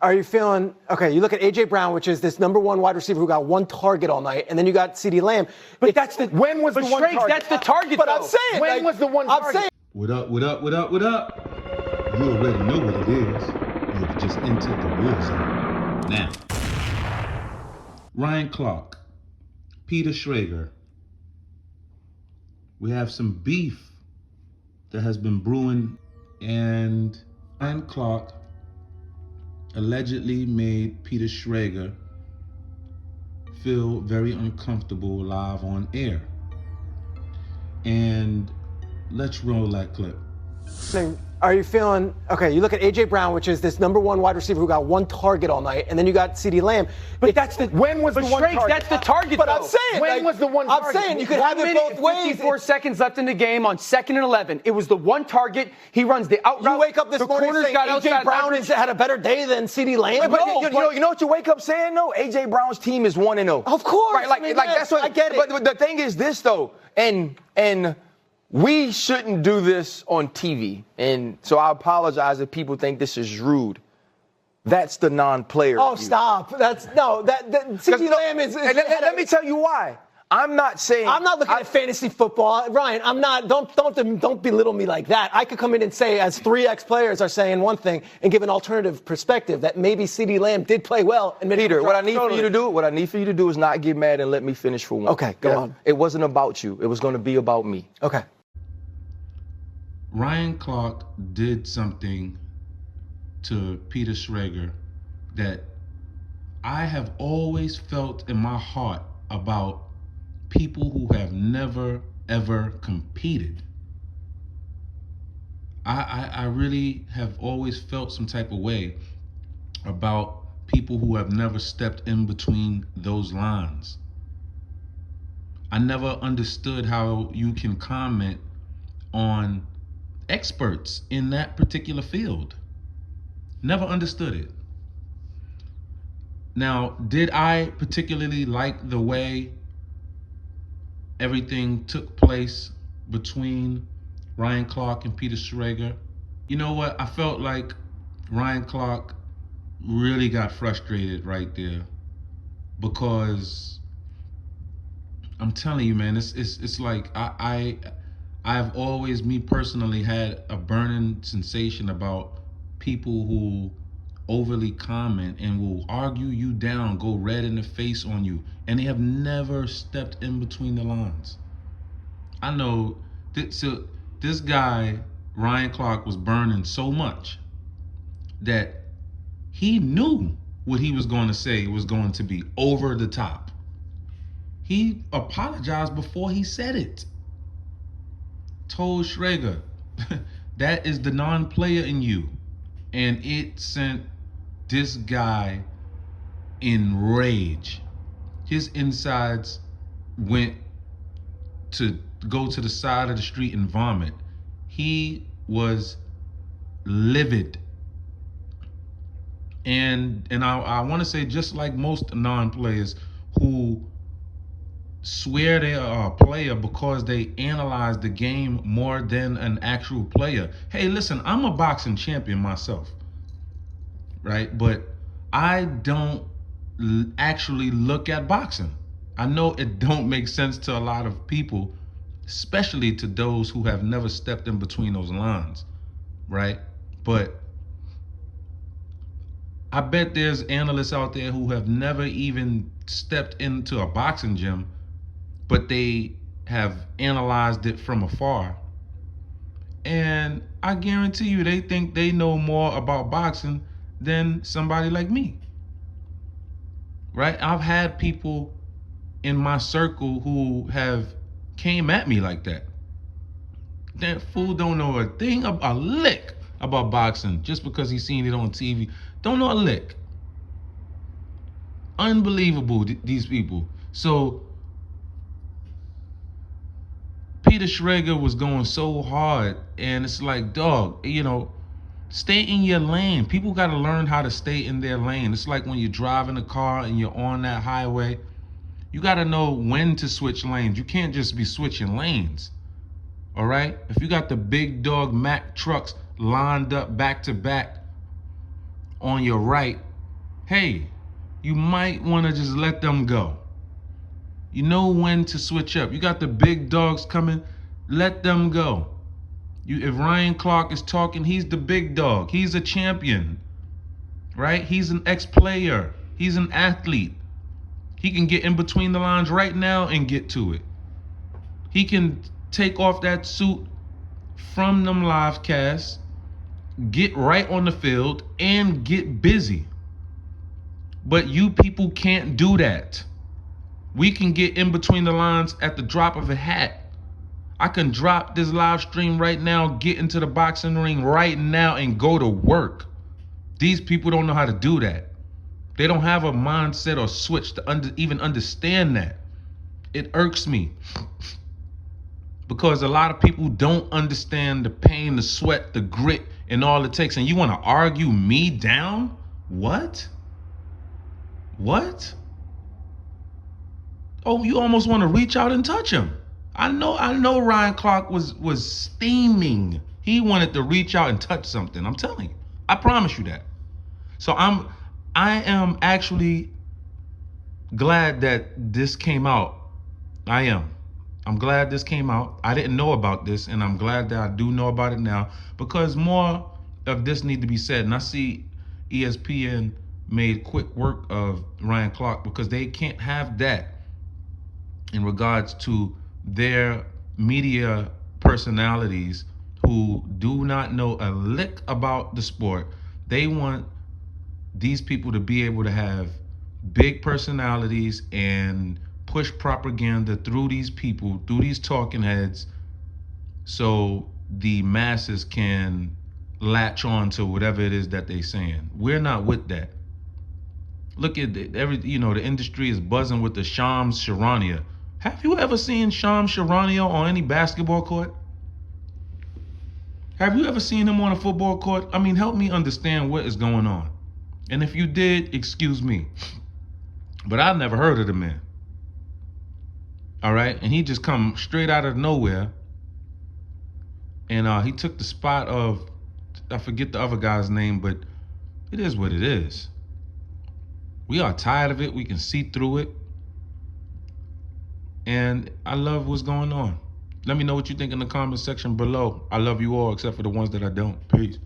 Are you feeling okay? You look at A.J. Brown, which is this number one wide receiver who got one target all night, and then you got CeeDee Lamb. But that's the when was the one target? That's the target. But though. I'm saying when was the one target? I'm saying. What up? What up? What up? What up? You already know what it is. You have just entered the war zone. Now, Ryan Clark, Peter Schrager. We have some beef that has been brewing, and Ryan Clark allegedly made Peter Schrager feel very uncomfortable live on air. And let's roll that clip. Are you feeling okay? You look at A.J. Brown, which is this number one wide receiver who got one target all night, and then you got CeeDee Lamb. But that's the when was the one target? That's the target. But though. I'm saying when was the one target? I'm saying you could have it both ways. 54 seconds left in the game on 2nd and 11. It was the one target. He runs the out route. You wake up this morning saying A.J. Brown had a better day than CeeDee Lamb. But you know what you wake up saying though? A.J. Brown's team is 1-0. Of course, right? Like that's what I get it. But the thing is this though, and we shouldn't do this on TV, and so I apologize if people think this is rude. That's the non-player. Oh, stop! That's CeeDee Lamb is. Let me tell you why. I'm not looking at fantasy football, Ryan. I'm not. Don't belittle me like that. I could come in and say, as 3 ex-players are saying one thing, and give an alternative perspective that maybe CeeDee Lamb did play well. And Peter, what I need for you to do is not get mad and let me finish for one. Okay, go on. It wasn't about you. It was going to be about me. Okay. Ryan Clark did something to Peter Schrager that I have always felt in my heart about people who have never, ever competed. I really have always felt some type of way about people who have never stepped in between those lines. I never understood how you can comment on experts in that particular field. Never understood it. Now, did I particularly like the way everything took place between Ryan Clark and Peter Schrager? You know what? I felt like Ryan Clark really got frustrated right there, because I'm telling you, man, it's like I've always, me personally, had a burning sensation about people who overly comment and will argue you down, go red in the face on you, and they have never stepped in between the lines. I know this guy, Ryan Clark, was burning so much that he knew what he was going to say was going to be over the top. He apologized before he said it. Told Schrager, that is the non-player in you. And it sent this guy in rage. His insides went to go to the side of the street and vomit. He was livid. And I want to say, just like most non-players who swear they are a player because they analyze the game more than an actual player. Hey, listen, I'm a boxing champion myself, right? But I don't actually look at boxing. I know it don't make sense to a lot of people, especially to those who have never stepped in between those lines, right? But I bet there's analysts out there who have never even stepped into a boxing gym, but they have analyzed it from afar. And I guarantee you, they think they know more about boxing than somebody like me, right? I've had people in my circle who have came at me like that. That fool don't know a thing, a lick about boxing just because he's seen it on TV. Don't know a lick. Unbelievable, these people. So Peter Schrager was going so hard, and it's like, dog, stay in your lane. People got to learn how to stay in their lane. It's like when you're driving a car and you're on that highway, you got to know when to switch lanes. You can't just be switching lanes, all right? If you got the big dog Mack trucks lined up back to back on your right, hey, you might want to just let them go. You know when to switch up. You got the big dogs coming, let them go. If Ryan Clark is talking, he's the big dog. He's a champion, right? He's an ex-player. He's an athlete. He can get in between the lines right now and get to it. He can take off that suit from them live casts, get right on the field, and get busy. But you people can't do that. We can get in between the lines at the drop of a hat. I can drop this live stream right now, get into the boxing ring right now, and go to work. These people don't know how to do that. They don't have a mindset or switch to even understand that. It irks me because a lot of people don't understand the pain, the sweat, the grit, and all it takes. And you want to argue me down? What? What? Oh, you almost want to reach out and touch him. I know Ryan Clark was steaming. He wanted to reach out and touch something. I'm telling you. I promise you that. So I am actually glad that this came out. I am. I'm glad this came out. I didn't know about this, and I'm glad that I do know about it now because more of this need to be said. And I see ESPN made quick work of Ryan Clark because they can't have that in regards to their media personalities who do not know a lick about the sport. They want these people to be able to have big personalities and push propaganda through these people, through these talking heads, so the masses can latch on to whatever it is that they're saying. We're not with that. Look at the industry is buzzing with the Shams Charania. Have you ever seen Shams Charania on any basketball court? Have you ever seen him on a football court? I mean, help me understand what is going on. And if you did, excuse me. But I've never heard of the man. All right? And he just come straight out of nowhere. And he took the spot of, I forget the other guy's name, but it is what it is. We are tired of it. We can see through it. And I love what's going on. Let me know what you think in the comment section below. I love you all except for the ones that I don't. Peace.